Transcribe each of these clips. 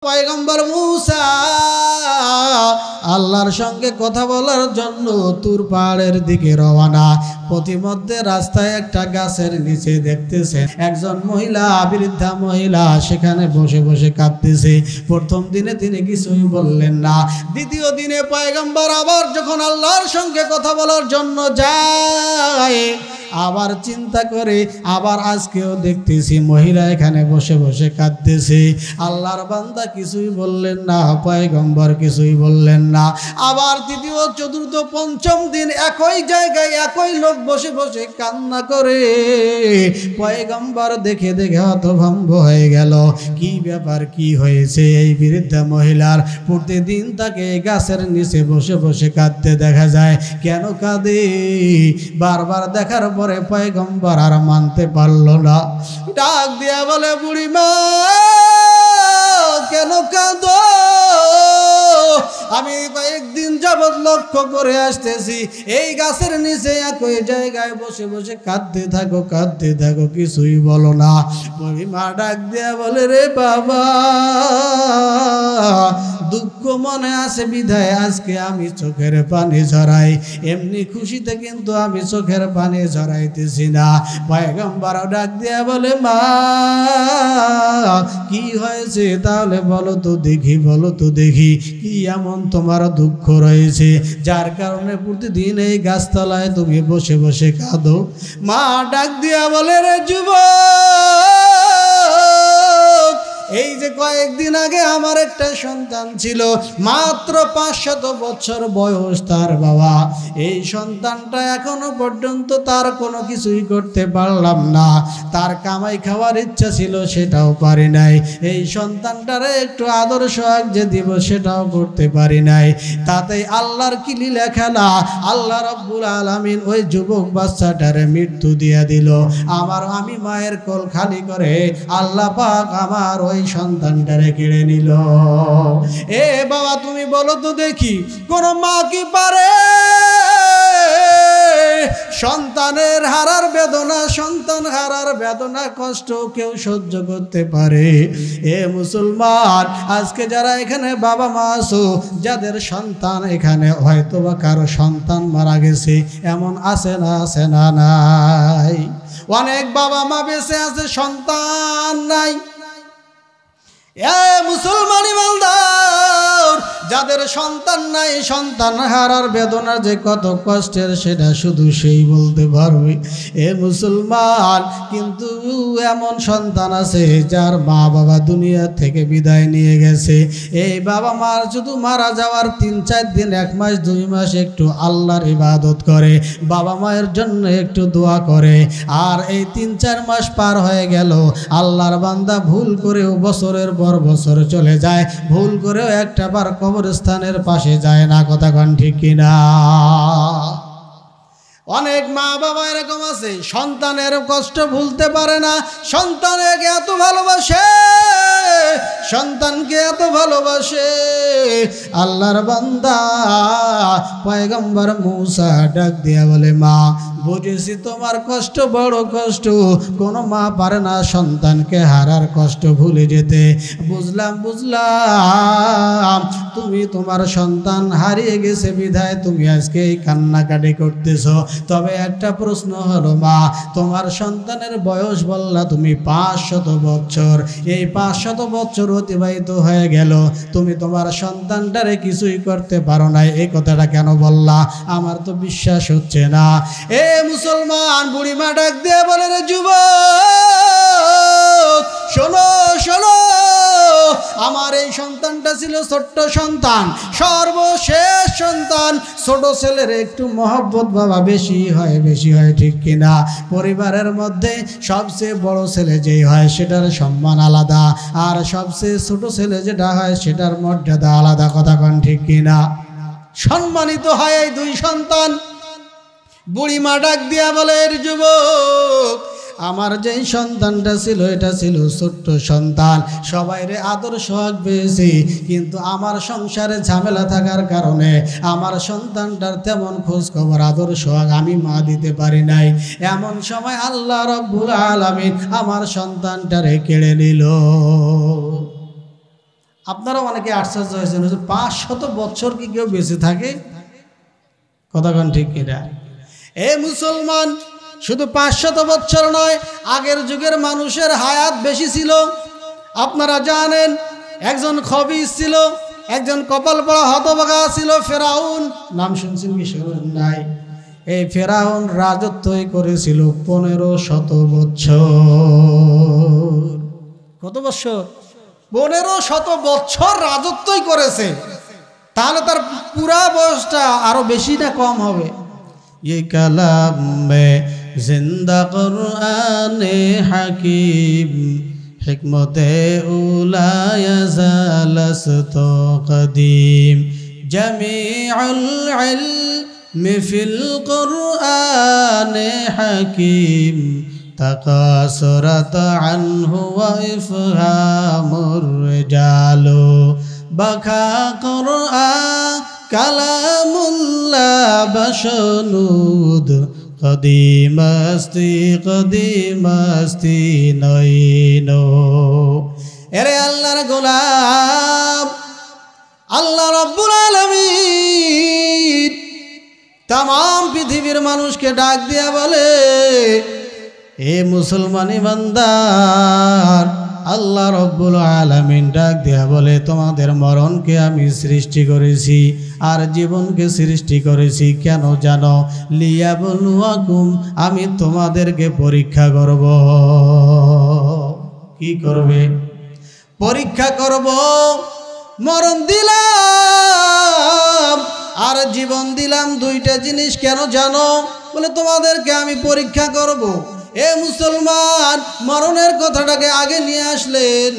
পয়গম্বর মূসা আল্লাহর সঙ্গে কথা বলার জন্য তুর পাহাড়ের দিকে রওনা। প্রতিমধ্যে রাস্তায় একটা গাছের নিচে দেখতেছে একজন মহিলা, বৃদ্ধা মহিলা সেখানে বসে বসে কাঁদতেছে। প্রথম দিনে তিনি কিছুই বললেন না। দ্বিতীয় দিনে পয়গম্বর আবার যখন আল্লাহর সঙ্গে কথা বলার জন্য যায়, আবার চিন্তা করে আবার আজকেও দেখতেছি মহিলা এখানে বসে বসে কাঁদতেছে। আল্লাহর বান্দা কিছুই বললেন না, পয়গম্বর কিছুই বললেন না। আবার তৃতীয়, চতুর্থ, পঞ্চম দিন একই জায়গায় একই লোক বসে বসে কান্না করে। পয়গম্বর দেখে দেখে হতভম্ব হয়ে গেল। কি ব্যাপার, কি হয়েছে এই বৃদ্ধা মহিলার? প্রতিদিন তাকে গাছের নিচে বসে বসে কাঁদতে দেখা যায়, কেন কাঁদে? বারবার দেখার পরে পয়গম্বর আর মানতে পারল না। ডাক দিয়া বলে, বুড়িমা কেন কাঁদো? আমি কয়েকদিন যাবৎ লক্ষ্য করে আসতেছি এই গাছের নিচে একই জায়গায় বসে বসে কাঁদতে থাকো, কাঁদতে থাকো, কিছুই বলো না। বুড়িমা ডাক দিয়া বলে, রে বাবা, দুঃখ মনে আছে বিধায় আজকে আমি চোখের পানি ঝরাই। এমনি খুশিতে কিন্তু আমি চোখের পানি ঝরাইতেছি না। পয়গম্বর ডাক দিয়া বলে, মা কি হয়েছে তাহলে বলো তো দেখি, বলো তো দেখি, কি এমন তোমার দুঃখ রয়েছে যার কারণে প্রতিদিন এই গাছতলায় তুমি বসে বসে কাঁদো? মা ডাক দিয়া বলে, রে যুবক, এই যে কয়েকদিন আগে আমার একটা সন্তান ছিল, মাত্র 500 বছর বয়স তার বাবা। এই সন্তানটা এখনো পর্যন্ত তার কোনো কিছুই করতে পারলাম না। তার কামাই খাওয়ার ইচ্ছা ছিল, সেটাও পারি নাই। এই সন্তানটারে একটু আদর সোহাগ যে দিব, সেটাও করতে পারি নাই। তাতে আল্লাহর কি লীলা খেলা, আল্লাহ রাব্বুল আলামিন ওই যুবক বাচ্চাটারে মৃত্যু দিয়া দিল। আমি মায়ের কোল খালি করে আল্লাহ পাক আমার ওই সন্তানটারে কেড়ে নিল। এ বাবা, তুমি বলো তো দেখি, কোন মা কি পারে সন্তানের হারার বেদনা, সন্তান হারার বেদনা, কষ্ট কেউ সহ্য করতে পারে? এ মুসলমান, আজকে যারা এখানে বাবা মা আছো, যাদের সন্তান এখানে হয়তো বা কারো সন্তান মারা গেছে, এমন আছে না? আছে না? নাই। অনেক বাবা মা বেঁচে আছে, সন্তান নাই। এ মুসলমান ইমানদার, যাদের সন্তান নাই, সন্তান হারার বেদনা যে কত কষ্টের সেটা শুধু সেই বলতে পারবে। এ মুসলমান, কিন্তু এমন সন্তান আছে যার মা বাবা দুনিয়া থেকে বিদায় নিয়ে গেছে। এই বাবা মার শুধু মারা যাওয়ার 3-4 দিন, 1 মাস 2 মাস একটু আল্লাহর ইবাদত করে, বাবা মায়ের জন্য একটু দোয়া করে। আর এই 3-4 মাস পার হয়ে গেল, আল্লাহর বান্দা ভুল করেও বছরের পর বছর চলে যায়, ভুল করেও একটা বার কবরস্থানের পাশে যায় না। কথা কন ঠিক কিনা? অনেক মা বাবা এরকম আছে, সন্তানের কষ্ট ভুলতে পারে না। সন্তানকে এত ভালোবাসে, সন্তানকে এত ভালোবাসে। আল্লাহর বান্দা পয়গম্বর মূসা ডাক দিয়া বলে, মা বুঝেছি তোমার কষ্ট বড় কষ্ট, কোনো মা পারে না সন্তানকে হারার কষ্ট ভুলে যেতে। বুঝলাম তুমি তোমার সন্তান হারিয়ে গেছে বিধায় তুমি আজকে এই কান্নাকাটি করতেছ। তবে একটা প্রশ্ন হলো, মা তোমার সন্তানের বয়স বললা তুমি 500 বছর। এই 500 বছর অতিবাহিত হয়ে গেল, তুমি তোমার সন্তানটারে কিছুই করতে পারো নাই, এই কথাটা কেন বললা? আমার তো বিশ্বাস হচ্ছে না। এ মুসলমান, বুড়িমা ডাক দিয়ে বলে, রে যুবক, শোনো শোনো, আমার এই সন্তানটা ছিল ছোট্ট সন্তান, সর্বশেষ সন্তান। ছোট ছেলের একটু মহব্বত বাবা বেশি হয়, বেশি হয়, ঠিক কিনা? পরিবারের মধ্যে সবচেয়ে বড় ছেলে যেই হয় সেটার সম্মান আলাদা, আর সবচেয়ে ছোট ছেলে যেটা হয় সেটার মর্যাদা আলাদা। কথা কন ঠিক কিনা? সম্মানিত হয় এই 2 সন্তান। বুড়িমা ডাক দিয়া বলে, যুবক, আমার যেই সন্তানটা ছিল এটা ছিল ছোট্ট সন্তান, সবাইরে আদর সোহাগ পেয়েছি, কিন্তু আমার সংসারে ঝামেলা থাকার কারণে আমার সন্তানটার তেমন খোঁজ খবর আদর সোহাগ আমি মা দিতে পারি নাই। এমন সময় আল্লাহ রাব্বুল আলামিন আমার সন্তানটারে কেড়ে নিল। আপনারা অনেকে আশ্চর্য হয়েছেন, 500 বছর কি কেউ বেঁচে থাকে? কথাক্ষণ ঠিক কিনা? এ মুসলমান, শুধু 500 বছর নয়, আগের যুগের মানুষের হায়াত বেশি ছিল। আপনারা জানেন, একজন খবিস ছিল, একজন কপাল পড়া হতভাগা ছিল, ফেরাউন। নাম শুনছেন কি শুনেন নাই? এই ফেরাউন রাজত্বই করেছিল 1500 বছর। কত বছর? 1500 বছর রাজত্বই করেছে। তাহলে তার পুরা বয়সটা আরো বেশি না কম হবে? ये कलाम में जिंदा कुरान हकीम हिकमत उला यज़ालस तो कदीम जमीउल इल्म फिल कुरान हकीम तकासुरत अन्हु व इफ़हामुर रिजालो बका कुरान कलामुल्लाह बशनुद कदीमस्ती नईनो। एरे अल्लाहर गोलाम, अल्लाह रब्बुल आलमीन तमाम पृथिवीर मानुष के डाक दिया बोले, ए मुसलमान ईमानदार, আল্লাহ রব্বুল আলামিন ডাক দিয়া বলে, তোমাদের মরণকে আমি সৃষ্টি করেছি আর জীবনকে সৃষ্টি করেছি কেন জানো? লিয়াবলুয়াকুম, আমি তোমাদেরকে পরীক্ষা করব। কি করবে? পরীক্ষা করব। মরণ দিলাম আর জীবন দিলাম, দুইটা জিনিস কেন জানো? বলে তোমাদেরকে আমি পরীক্ষা করব। এ মুসলমান, মরণের কথাটাকে আগে নিয়ে আসলেন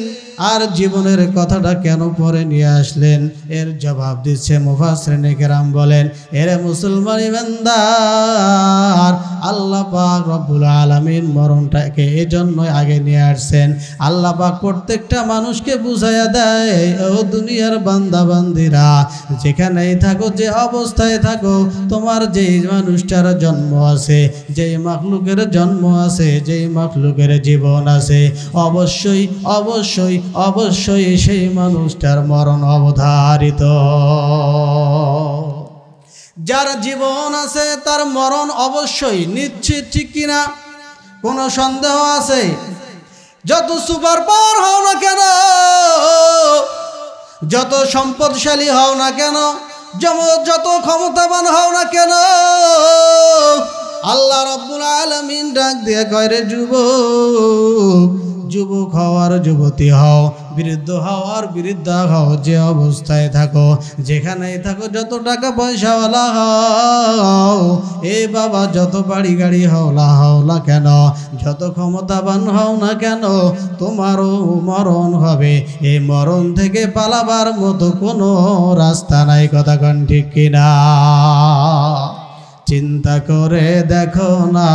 আর জীবনের কথাটা কেন পরে নিয়ে আসলেন? এর জবাব দিচ্ছে মুফাসসিরিনে কেরাম বলেন, এরে মুসলমান ইমানদার, আল্লাহ পাক রব্বুল আলামিন মরণটাকে এজন্যই আগে নিয়ে আসছেন। আল্লাহ পাক প্রত্যেকটা মানুষকে বুঝাইয়া দেয়, ও দুনিয়ার বান্দা বান্দিরা, যেখানেই থাকো, যে অবস্থায় থাকো, তোমার যেই মানুষটার জন্ম আছে, যেই মাখলুকের জন্ম আছে, যেই মাখলুকের জীবন আছে, অবশ্যই অবশ্যই অবশ্যই সেই মানুষটার মরণ অবধারিত। যার জীবন আছে তার মরণ অবশ্যই নিশ্চিত, ঠিক কিনা? কোনো সন্দেহ আছে? যত সুপার পাওয়ার হও না কেন, যত সম্পদশালী হও না কেন, যত ক্ষমতাবান হও না কেন, আল্লাহ রব্বুল আলামিন ডাক দিয়ে কয়, রে যুবক, যুবক হও আর যুবতী হও, বৃদ্ধ হও আর বৃদ্ধা হও, যে অবস্থায় থাকো, যেখানেই থাকো, যত টাকা পয়সাওয়ালা হও, এ বাবা, যত বাড়ি গাড়ি হওলা হওলা কেন, যত ক্ষমতাবান হও না কেন, তোমারও মরণ হবে। এই মরণ থেকে পালাবার মতো কোনো রাস্তা নাই। কথা কন ঠিক কিনা? চিন্তা করে দেখো না,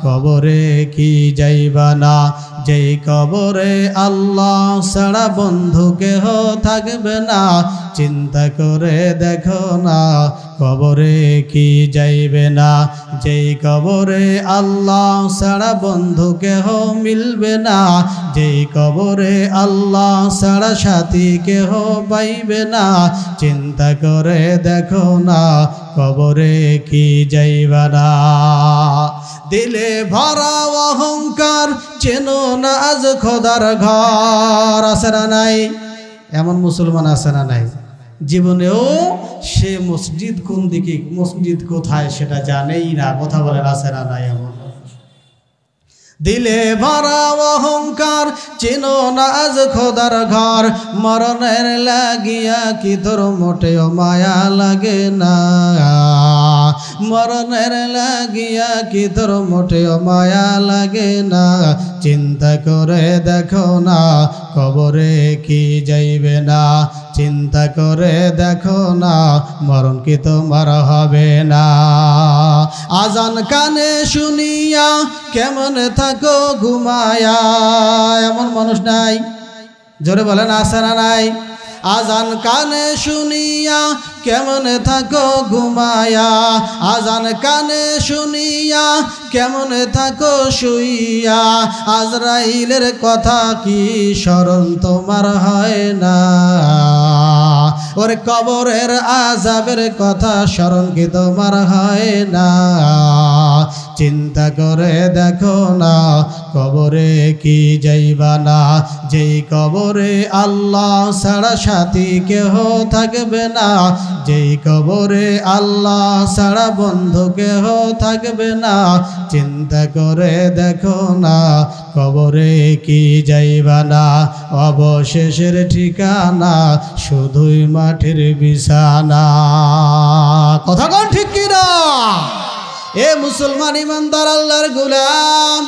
কবরে কি যাইবা না? যেই কবরে আল্লাহ ছাড়া বন্ধু কেহ থাকবে না। চিন্তা করে দেখো না, কবরে কি যাইবে না? যেই কবরে আল্লাহ ছাড়া বন্ধু কেহ মিলবে না। যেই কবরে আল্লাহ ছাড়া সাথী কেহ পাইবে না। চিন্তা করে দেখো না, কবরে কি যাইবা না? দিলে ভরা অহংকার, চেনো না আজ খোদার ঘর। আছে না নাই? এমন মুসলমান আছে না নাই? জীবনেও সে মসজিদ কোন দিকে, মসজিদ কোথায় সেটা জানেই না। কথা বলেন, আছে না নাই এমন? দিলে ভরা অহংকার, চেনো না আজ খোদার ঘর। মরণের লাগিয়া কি তোর মোটেও মায়া লাগে না? মরণের লাগিয়া কি তোর মোটেও মায়া লাগে না? চিন্তা করে দেখো না, কবরে কি যাইবে না? চিন্তা করে দেখো না, মরণ কি তোমার হবে না? আজান কানে শুনিয়া কেমন থাকো ঘুমায়া, এমন মানুষ নাই? জোরে বলেন, আছে না নাই? আজান কানে শুনিয়া কেমনে থাকো ঘুমায়া, আজান কানে শুনিয়া কেমনে থাকো শুইয়া, আজরাইলের কথা কি স্মরণ তোমার হয় না, ওরে কবরের আযাবের কথা স্মরণ কি তোমার হয় না, চিন্তা করে দেখো না কবরে কি যাইবা না, যেই কবরে আল্লাহ ছাড়া সাথী কেহ থাকবে না, যেই কবরে আল্লাহ ছাড়া বন্ধু কেহ থাকবে না, চিন্তা করে দেখো না কবরে কি যাইবা না, অবশেষের ঠিকানা শুধুই মাটির বিছানা। কথা কোন ঠিক কিনা? এ মুসলমান ইমানদার আল্লাহর গোলাম,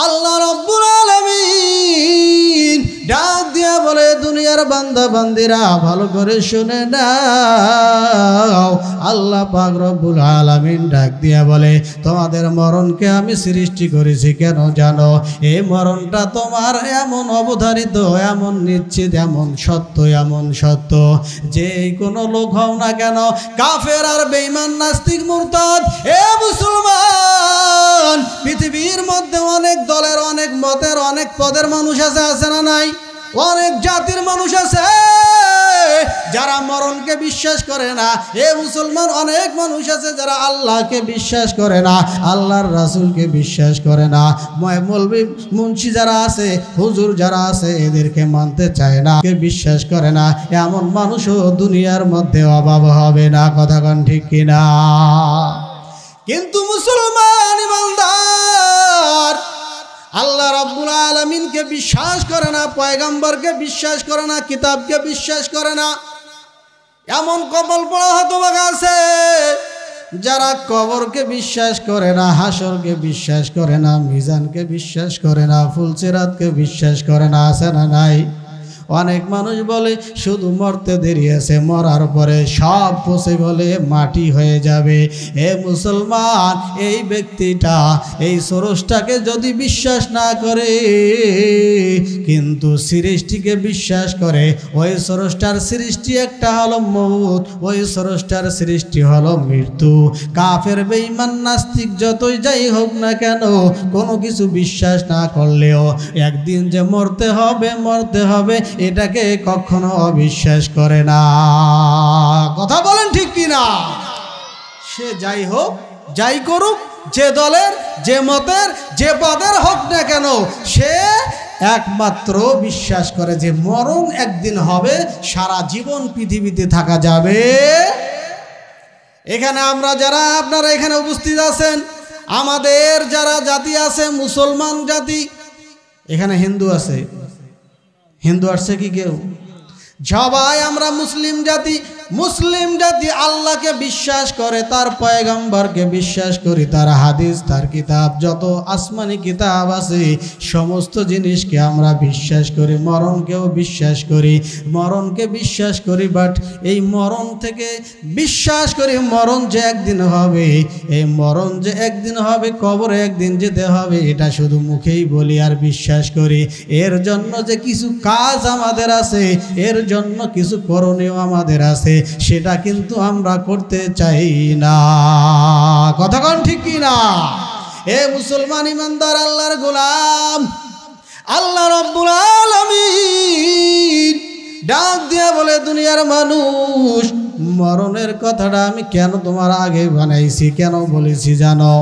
আল্লাহ রাব্বুল আলামিন ডাক দিয়া বলে, দুনিয়ার বান্দা বান্দিরা ভালো করে শুনে নাও। আল্লাহ পাক রব্বুল আলামিন ডাক দিয়া বলে, তোমাদের মরণকে আমি সৃষ্টি করেছি কেন জানো? এই মরণটা তোমার এমন অবধারিত, এমন নিশ্চিত, এমন সত্য যে কোনো লোক হও না কেন, কাফের আর বেঈমান, নাস্তিক, মুরতাদ, এ মুসলমান, পৃথিবীর মধ্যে অনেক দলের, অনেক মতের, অনেক পদের মানুষ আছে না নাই? অনেক জাতির মানুষ আছে যারা মরণকে বিশ্বাস করে না। এ মুসলমান, অনেক মানুষ আছে যারা আল্লাহকে বিশ্বাস করে না, আল্লাহর রাসূলকে বিশ্বাস করে না, মৌলবি মুন্সি যারা আছে, হুজুর যারা আছে, এদেরকে মানতে চায় না, কে বিশ্বাস করে না। এমন মানুষও দুনিয়ার মধ্যে অভাব হবে না। কথা কোন ঠিক কিনা? কিন্তু মুসলমান ইমানদার আল্লাহ রাব্বুল আলামিনকে বিশ্বাস করে না, পয়গম্বরকে বিশ্বাস করে না, কিতাবকে বিশ্বাস করে না। এমন কপাল পড়া হতভাগা আছে যারা কবরকে বিশ্বাস করে না, হাসরকে বিশ্বাস করে না, মিজানকে বিশ্বাস করে না, ফুলসিরাতকে বিশ্বাস করে না। আছে না নাই? অনেক মানুষ বলে শুধু মরতে দেরি আছে, মরার পরে সব পচে গলে মাটি হয়ে যাবে। এ মুসলমান, এই ব্যক্তিটা এই স্রষ্টাকে যদি বিশ্বাস না করে কিন্তু সৃষ্টিকে বিশ্বাস করে, ওই স্রষ্টার সৃষ্টি একটা হলো মউত, ওই স্রষ্টার সৃষ্টি হলো মৃত্যু। কাফের বেঈমান নাস্তিক যতই যাই হোক না কেন, কোনো কিছু বিশ্বাস না করলেও একদিন যে মরতে হবে এটাকে কখনো অবিশ্বাস করে না। কথা বলেন ঠিক কিনা? সে যাই হোক, যাই করুক, যে দলের, যে মতের, যে পদের হোক না কেন, সে একমাত্র বিশ্বাস করে যে মরণ একদিন হবে, সারা জীবন পৃথিবীতে থাকা যাবে। এখানে আমরা যারা, আপনারা এখানে উপস্থিত আছেন, আমাদের যারা জাতি আছে, মুসলমান জাতি, এখানে হিন্দু আছে, হিন্দু আসছে কি কেউ? সবাই আমরা মুসলিম জাতি। মুসলিম জাতি আল্লাহকে বিশ্বাস করে, তার পয়গম্বরকে বিশ্বাস করি, তার হাদিস, তার কিতাব, যত আসমানি কিতাব আছে সমস্ত জিনিসকে আমরা বিশ্বাস করি। মরণকেও বিশ্বাস করি, মরণকে বিশ্বাস করি। বাট এই মরণ থেকে বিশ্বাস করি মরণ যে একদিন হবে, এই মরণ যে একদিন হবে, কবরে একদিন যেতে হবে, এটা শুধু মুখেই বলি আর বিশ্বাস করি। এর জন্য যে কিছু কাজ আমাদের আছে, এর জন্য কিছু করণীয় আমাদের আছে, সেটা কিন্তু আমরা করতে চাই না। কথা কোন ঠিক কি না? এ মুসলমান ইমানদার আল্লাহর গোলাম, আল্লাহ রাব্বুল আলামিন ডাক দিয়ে বলে, দুনিয়ার মানুষ, মরণের কথাটা আমি কেন তোমার আগে বানাইছি, কেন বলেছি জানো?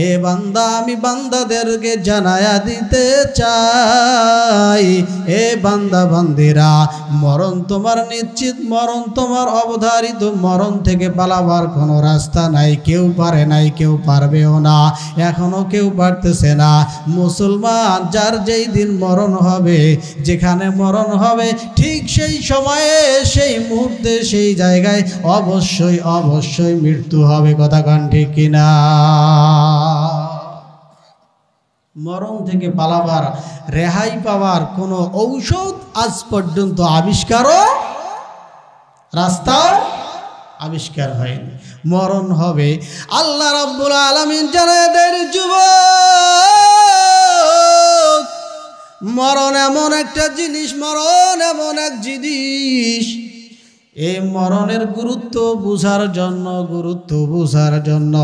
এ বান্দা, আমি বান্দাদেরকে জানায়া দিতে চাই, এ বান্দা বান্দিরা, মরণ তোমার নিশ্চিত, মরণ তোমার অবধারিত, মরণ থেকে পালাবার কোনো রাস্তা নাই। কেউ পারে নাই, কেউ পারবেও না, এখনো কেউ পারতেছে না। মুসলমান, যার যেই দিন মরণ হবে, যেখানে মরণ হবে, ঠিক সেই সময়ে, সেই মুহূর্তে, সেই জায়গায় অবশ্যই অবশ্যই মৃত্যু হবে। কথা কান ঠিক কিনা? মরণ থেকে পালাবার, রেহাই পাওয়ার কোনো ঔষধ আজ পর্যন্ত আবিষ্কারও, রাস্তা আবিষ্কার হয়নি। মরণ হবে। আল্লাহ রাব্বুল আলামিন জানায় দেন, যুবক, মরণ এমন একটা জিনিস, মরণ এমন এক জিনিস, এই মরণের গুরুত্ব বুঝার জন্য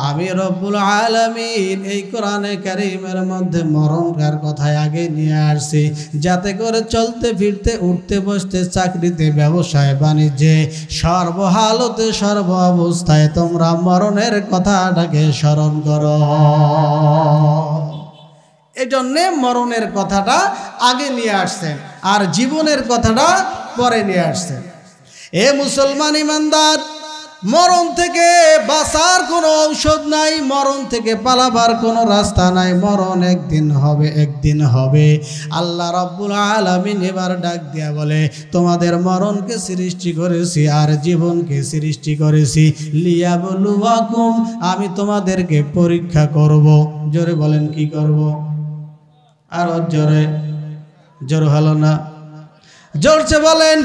আমি রব্বুল আলামিন এই কোরআনে কারীমের মধ্যে মরণের কথা আগে নিয়ে আসছি, যাতে করে চলতে ফিরতে উঠতে বসতে চাকরিতে ব্যবসায় বাণিজ্যে সর্বহালতে সর্ব অবস্থায় তোমরা মরণের কথাটাকে স্মরণ করো। এজন্যে মরণের কথাটা আগে নিয়ে আসছেন আর জীবনের কথাটা পরে নিয়ে আসছেন। এ মুসলমান ইমানদার, মরণ থেকে বাঁচার কোনো ঔষধ নাই, মরণ থেকে পালাবার কোনো রাস্তা নাই। মরণ একদিন হবে। আল্লাহ রাব্বুল আলামিন এবার ডাক দিয়া বলে, তোমাদের মরণকে সৃষ্টি করেছি আর জীবনকে সৃষ্টি করেছি লিয়াবলুয়াকুম, আমি তোমাদেরকে পরীক্ষা করব। জোরে বলেন, কি করব? আর জোর হলো না, জোরছে বলেন,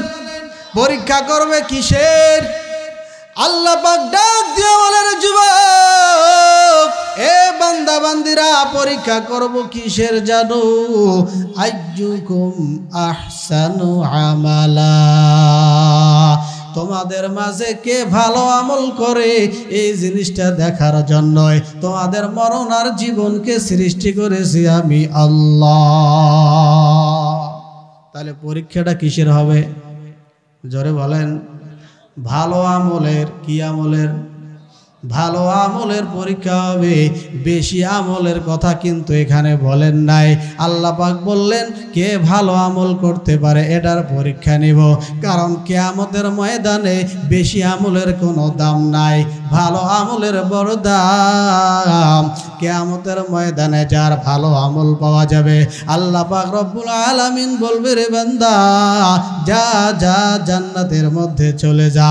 পরীক্ষা করবে কিসের? আল্লাহ পাক ডাক দিয়ে বলেন, যুবক, এ বান্দা বান্দিরা, পরীক্ষা করব কিসের জানো? আইয়ুকুম আহসানু আমালা, তোমাদের মাঝে কে ভালো আমল করে এই জিনিসটা দেখার জন্যই তোমাদের মরণ আর জীবনকে সৃষ্টি করেছি আমি আল্লাহ। তাহলে পরীক্ষাটা কিসের হবে? জোরে বলেন, ভালো আমলের। কি আমলের? ভালো আমলের পরীক্ষা হবে। বেশি আমলের কথা কিন্তু এখানে বলেন নাই। আল্লাহ পাক বললেন কে ভালো আমল করতে পারে এটার পরীক্ষা নিব, কারণ কিয়ামতের ময়দানে বেশি আমলের কোনো দাম নাই, ভালো আমলের বড় দাম। কিয়ামতের ময়দানে যার ভালো আমল পাওয়া যাবে, আল্লাহ পাক রব্বুল আলামিন বলবে, রে বান্দা, যা যা জান্নাতের মধ্যে চলে যা।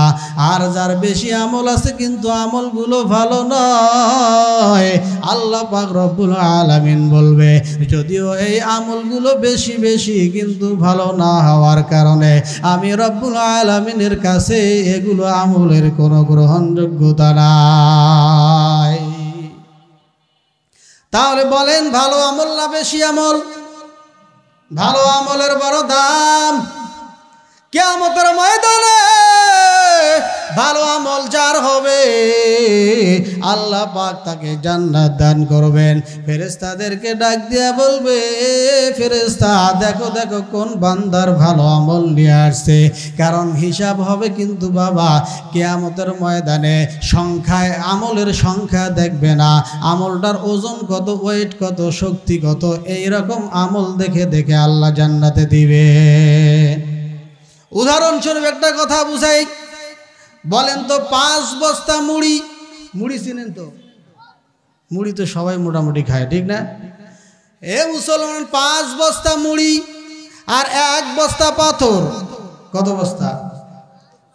আর যার বেশি আমল আছে কিন্তু আমলগুলো ভালো নয়, আল্লাহ পাক রব্বুল আলামিন বলবে, যদিও এই আমলগুলো বেশি বেশি কিন্তু ভালো না হওয়ার কারণে আমি রব্বুল আলামিনের কাছে এগুলো আমলের কোনো গ্রহণযোগ্যতা নাই। তাহলে বলেন, ভালো আমল না বেশি আমল? ভালো আমলের বড় দাম। কিয়ামতের ময়দানে ভালো আমল যার হবে, আল্লাহ পাক তাকে জান্নাত দান করবেন। ফেরেশতাদেরকে ডাক দিয়া বলবে, ফেরেশতা, দেখো দেখো কোন বান্দার ভালো আমল নিয়ে আসছে। কারণ হিসাব হবে কিন্তু বাবা কিয়ামতের ময়দানে সংখ্যায়, আমলের সংখ্যা দেখবে না, আমলটার ওজন কত, ওয়েট কত, শক্তি কত, এইরকম আমল দেখে দেখে আল্লাহ জান্নাতে দিবে। উদাহরণস্বরূপ একটা কথা বুঝাই, বলেন তো 5 বস্তা মুড়ি, মুড়ি চিনেন তো? মুড়ি তো সবাই মোটামুটি খায়, ঠিক না? এ মুসলমান, 5 বস্তা মুড়ি আর 1 বস্তা পাথর, কত বস্তা?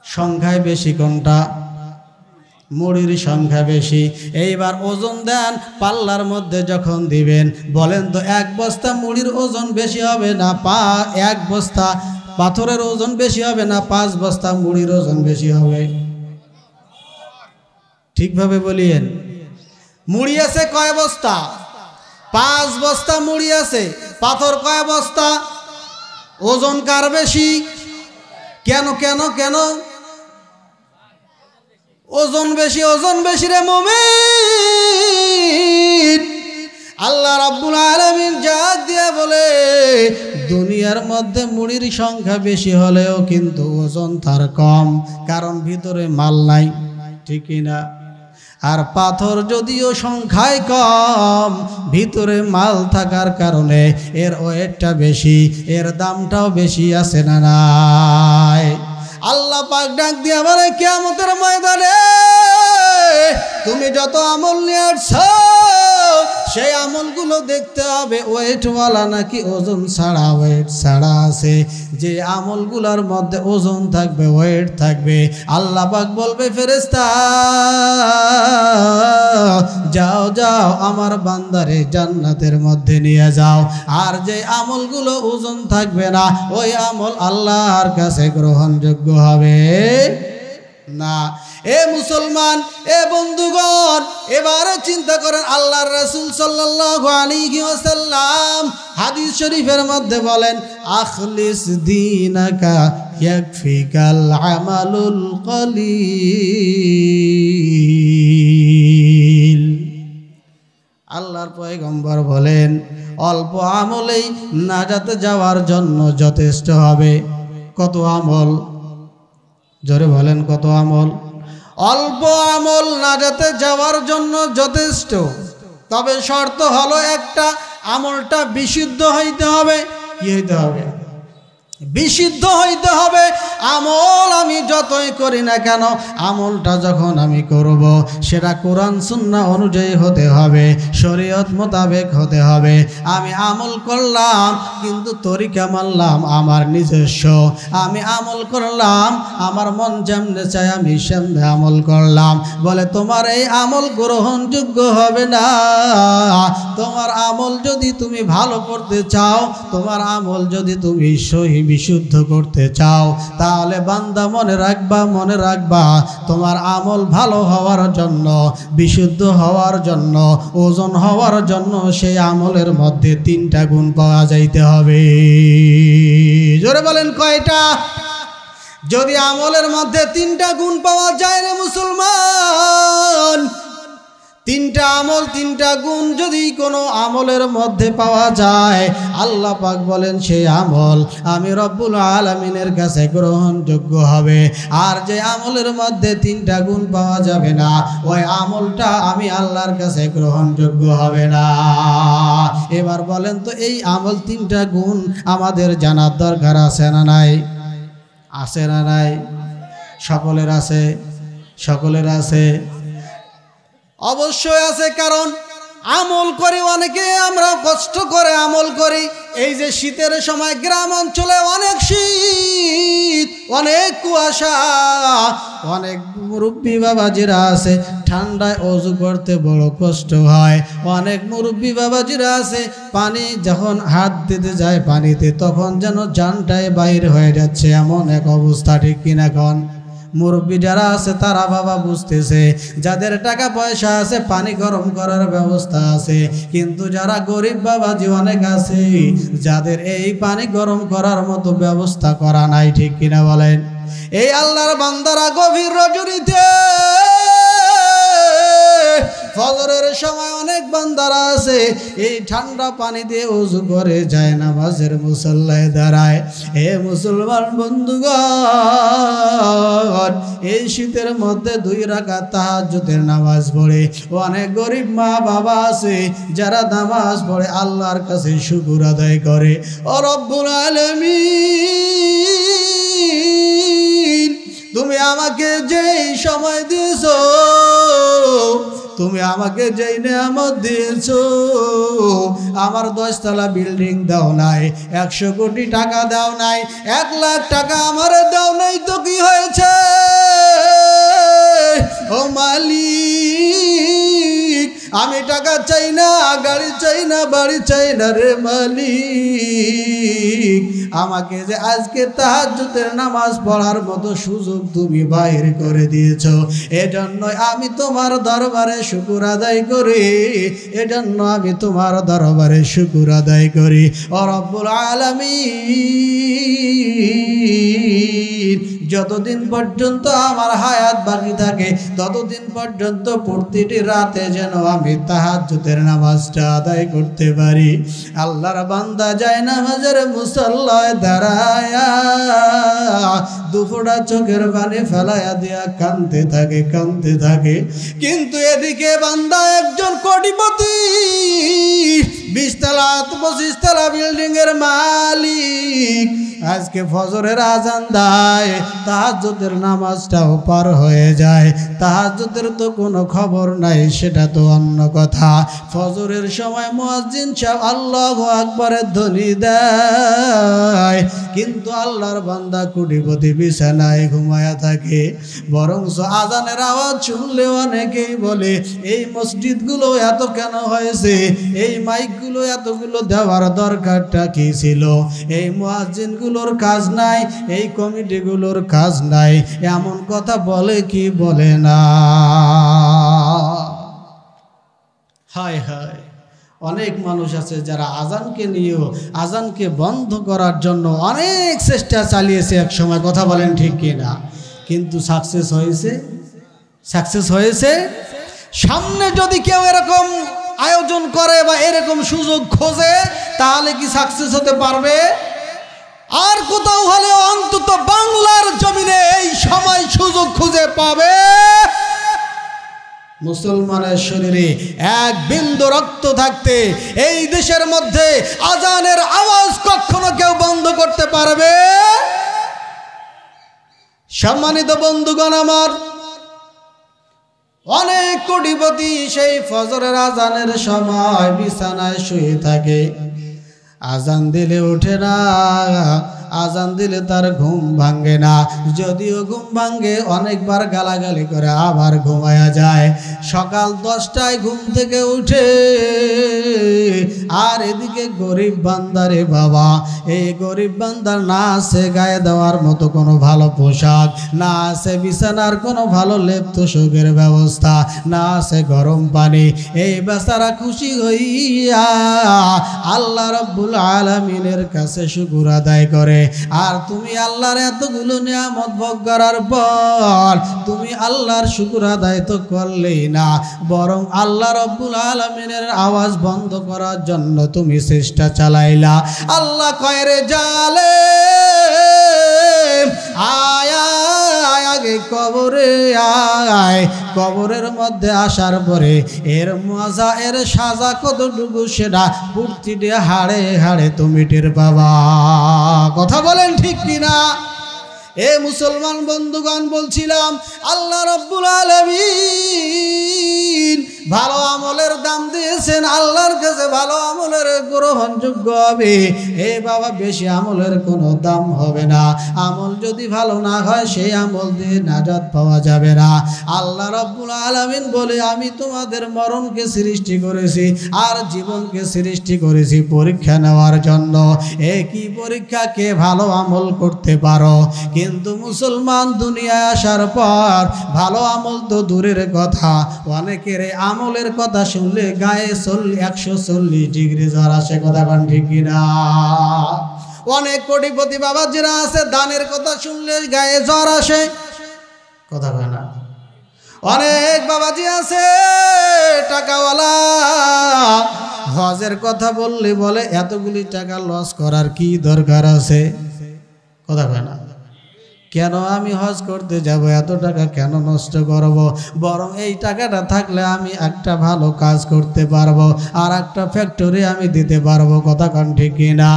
সংখ্যায় বেশি কোনটা? মুড়ির সংখ্যা বেশি। এইবার ওজন দেন, পাল্লার মধ্যে যখন দিবেন, বলেন তো 1 বস্তা মুড়ির ওজন বেশি হবে না 1 বস্তা পাথরের ওজন বেশি হবে না 5 বস্তা মুড়ির ওজন বেশি হবে? ঠিকভাবে বলিয়েন। মুড়ি আছে কয় বস্তা? 5 বস্তা মুড়ি আছে। পাথর কয় বস্তা? ওজন কার বেশি? কেন কেন কেন? ওজন বেশি, ওজন বেশি রে মুমিন। আল্লাহ রাব্বুল আলামিন জাগ দিয়ে বলে, দুনিয়ার মধ্যে মুড়ির সংখ্যা বেশি হলেও কিন্তু ওজন তার কম, কারণ ভিতরে মাল নাই, ঠিক না? আর পাথর যদিও সংখ্যায় কম, ভিতরে মাল থাকার কারণে এর ওয়েটটা বেশি, এর দামটাও বেশি আছে না নাই? আল্লাহ পাক ডাক দিয়ে বলে, কিয়ামতের ময়দানে তুমি যত আমল নিয়ে আসছো সেই আমলগুলো দেখতে হবে ওয়েটওয়ালা নাকি ওজন ছাড়া। ওয়েট ছাড়া আছে, যে আমলগুলোর মধ্যে ওজন থাকবে, ওয়েট থাকবে, আল্লাহ পাক বলবে, ফেরেশতা যাও যাও আমার বান্দারে জান্নাতের মধ্যে নিয়ে যাও। আর যে আমলগুলো ওজন থাকবে না, ওই আমল আল্লাহর কাছে গ্রহণযোগ্য হবে না। এ মুসলমান, এ বন্ধুগণ, এবারে চিন্তা করেন আল্লাহর রাসূল সাল্লাল্লাহু আলাইহি ওয়াসাল্লাম হাদিস শরীফের মধ্যে বলেন, আখলিস দীনাকা ইয়াকফিকাল আমালুল কলিল। আল্লাহর পয়গম্বর বলেন অল্প আমলেই নাজাতে যাওয়ার জন্য যথেষ্ট হবে। কত আমল? জোরে বলেন, কত আমল? অল্প আমল নাজাতে যাওয়ার জন্য যথেষ্ট। তবে শর্ত হলো একটা, আমলটা বিশুদ্ধ হইতে হবে। কি হইতে হবে? বিশুদ্ধ হইতে হবে। আমল আমি যতই করি না কেন, আমলটা যখন আমি করব সেটা কোরআন সুন্নাহ অনুযায়ী হতে হবে, শরীয়ত মোতাবেক হতে হবে। আমি আমল করলাম কিন্তু তরিকা মানলাম আমার নিজস্ব। আমি আমল করলাম আমার মন যেমনে চাই আমি সেমনে আমল করলাম, বলে তোমার এই আমল গ্রহণযোগ্য হবে না। তোমার আমল যদি তুমি ভালো করতে চাও, তোমার আমল যদি তুমি সহি বিশুদ্ধ করতে চাও, তাহলে বান্দা মনে রাখবা তোমার আমল ভালো হওয়ার জন্য, বিশুদ্ধ হওয়ার জন্য, ওজন হওয়ার জন্য সেই আমলের মধ্যে 3টা গুণ পাওয়া যাইতে হবে। জোরে বলেন কয়টা? যদি আমলের মধ্যে 3টা গুণ পাওয়া যায় রে মুসলমান, 3টা আমল 3টা গুণ যদি কোনো আমলের মধ্যে পাওয়া যায়, আল্লাহ পাক বলেন সেই আমল আমি রব্বুল আলামিনের কাছে গ্রহণযোগ্য হবে। আর যে আমলের মধ্যে 3টা গুণ পাওয়া যাবে না, ওই আমলটা আমি আল্লাহর কাছে গ্রহণযোগ্য হবে না। এবার বলেন তো এই আমল 3টা গুণ আমাদের জানার দরকার আছে না নাই? আছে না নাই? সকলের আছে? সকলের আছে? অবশ্যই আছে। কারণ আমল করি অনেকে, আমরা কষ্ট করে আমল করি। এই যে শীতের সময় গ্রাম অঞ্চলে অনেক শীত, অনেক কুয়াশা, অনেক মুরব্বী বাবাজিরা আছে ঠান্ডায় ওযু করতে বড় কষ্ট হয়। অনেক মুরব্বী বাবাজিরা আছে পানি যখন হাত দিতে যায় পানিতে, তখন যেন জানটায় বাইরে হয়ে যাচ্ছে, এমন এক অবস্থা। ঠিক কিনা কন? মুরব্বী যারা আছে তারা বাবা বুঝতেছে, যাদের টাকা পয়সা আছে পানি গরম করার ব্যবস্থা আছে, কিন্তু যারা গরিব বাবাজি অনেক আছে যাদের এই পানি গরম করার মতো ব্যবস্থা করা নাই। ঠিক কিনা বলেন? এই আল্লাহর বান্দারা গভীর রজনীতে ফজরের সময় অনেক বান্দারা আছে এই ঠান্ডা পানি দিয়ে ওযু করে যায় নামাজের মুসল্লায় দাঁড়ায়। হে মুসলমান বন্ধুগণ, এই শীতের মধ্যে 2 রাকাত তাহাজ্জুদের নামাজ পড়ে। অনেক গরিব মা বাবা আছে যারা নামাজ পড়ে আল্লাহর কাছে শুকর আদায় করে। ও রব্বুল আলামিন, তুমি আমাকে যেই সময় দিয়েছো, তুমি আমাকে যেই নিয়ামত দিয়েছো, আমার 10 তলা বিল্ডিং দাও নাই, 100 কোটি টাকা দাও নাই, 1 লাখ টাকা আমার দাও নাই, তো কি হয়েছে? ও মালিক, আমি টাকা চাই না, গাড়ি চাই না, বাড়ি চাই না রে মালিক, আমাকে যে আজকে তাহাজ্জুদের নামাজ পড়ার মতো সুযোগ তুমি বাইর করে দিয়েছো, এজন্য আমি তোমার দরবারে শুকর আদায় করি, এজন্য আমি তোমার দরবারে শুকর আদায় করি। ও রব্বুল আলামিন, যতদিন পর্যন্ত আমার হায়াত বাকি থাকে ততদিন পর্যন্ত প্রতিটি রাতে যেন আমি তাহাজ্জুদের নামাজটা আদায় করতে পারি। আল্লাহর বান্দা যায় নামাজের মুসল্লায় দাঁড়ায়া দুফোঁটা চোখের পানি ফেলাইয়া দিয়া কাঁদতে থাকে। কিন্তু এদিকে বান্দা একজন কোটিপতি, 20 তলা 25 তলা বিল্ডিং এর মালিক, আজকে ফজরের আজান দেয়, তাহাজ্জুদের নামাজটাও পার হয়ে যায়। তাহাজ্জুদের তো কোনো খবর নাই, সেটা তো অন্য কথা। ফজরের সময় মুয়াজ্জিন সাহেব আল্লাহু আকবারের ধ্বনি দেয়, কিন্তু আল্লাহর বান্দা কোটিপতি বিছানায় ঘুমায়া থাকে। বরঞ্চ আজানের আওয়াজ শুনলে অনেকেই বলে এই মসজিদগুলো এত কেন হয়েছে, এই মাইক মাইকগুলো এতগুলো দেওয়ার দরকারটা কি ছিল? এই মুয়াজ্জিনগুলোর কাজ নাই, এই কমিটিগুলোর কাজ নাই, এমন কথা বলে কি বলে না? হায় হায়, অনেক মানুষ আছে যারা আজানকে নিয়েও, আজানকে বন্ধ করার জন্য অনেক চেষ্টা চালিয়েছে এক সময়, কথা বলেন ঠিক কিনা? কিন্তু সাকসেস হয়েছে? সাকসেস হয়েছে? সামনে যদি কেউ এরকম আয়োজন করে বা এরকম সুযোগ খোঁজে, তাহলে কি সাকসেস হতে পারবে? আর কোথাও হলে অন্তত বাংলার জমিনে এই সময় সুযোগ খুঁজে পাবে? মুসলমানের শরীরে এক বিন্দু রক্ত থাকতে এই দেশের মধ্যে আজানের আওয়াজ কখনো কেউ বন্ধ করতে পারবে? সম্মানিত বন্ধুগণ আমার, অনেক কোটিপতি সেই ফজরের আজানের সময় বিছানায় শুয়ে থাকে, আজান দিলে ওঠে না, আজান দিলে তার ঘুম ভাঙ্গে না। যদিও ঘুম ভাঙ্গে, অনেকবার গালাগালি করে আবার ঘুমায়া যায়। সকাল 10টায় ঘুম থেকে উঠে, আর এদিকে গরিব বান্দারে বাবা, এই গরিব বান্দার না আছে গায়ে দেওয়ার মতো কোনো ভালো পোশাক, না আছে বিছানার কোনো ভালো লেপ তোষকের ব্যবস্থা, না আছে গরম পানি। এই বেচারা খুশি হইয়া আল্লাহ রাব্বুল আলামিনের কাছে শুকর আদায় করে। আর তুমি আল্লাহর এতগুলো নিয়ামত ভোগ করার পর তুমি আল্লাহর শুকর আদায় তো করলেই না, বরং আল্লাহ রাব্বুল আলামিনের আওয়াজ বন্ধ করার জন্য তুমি চেষ্টা চালাইলা। আল্লাহ কয় রে জালেম, আয় আগে কবরে আয়। কবরের মধ্যে আসার পরে এর মজা, এর সাজা কতটুকু সেটা প্রতিটি হাড়ে হাড়ে তুমি টের পাবা। কথা বলেন ঠিক কিনা? এ মুসলমান বন্ধুগণ, বলছিলাম আল্লাহ রাব্বুল আলামিন ভালো আমলের দাম দিয়েছেন। আল্লাহর কাছে ভালো আমলের গ্রহণযোগ্য হবে। এ বাবা, বেশি আমলের কোনো দাম হবে না। আমল যদি ভালো না হয়, সেই আমল দিয়ে নাজাত পাওয়া যাবে না। আল্লাহ রাব্বুল আলামিন বলে, আমি তোমাদের মরণকে সৃষ্টি করেছি আর জীবনকে সৃষ্টি করেছি পরীক্ষা নেওয়ার জন্য। একই পরীক্ষা, কে ভালো আমল করতে পারো। কিন্তু মুসলমান দুনিয়ায় আসার পর ভালো আমল তো দূরের কথা, অনেকের আমলের কথা শুনলে গায়ে 140 ডিগ্রি জ্বর আসে। কথা বলেন ঠিক কিনা? অনেক কোটিপতি বাবা যারা আছে, দানের কথা শুনলে গায়ে জ্বর আসে। কথা বলে না? অনেক বাবাজি আছে টাকাওয়ালা, হজের কথা বললে বলে এতগুলি টাকা লস করার কি দরকার আছে। কথা বলে না? কেন আমি হজ করতে যাব, এত টাকা কেন নষ্ট করব? বরং এই টাকাটা থাকলে আমি একটা ভালো কাজ করতে পারবো, আর একটা ফ্যাক্টরি আমি দিতে পারবো। কথা কোন ঠিক কিনা?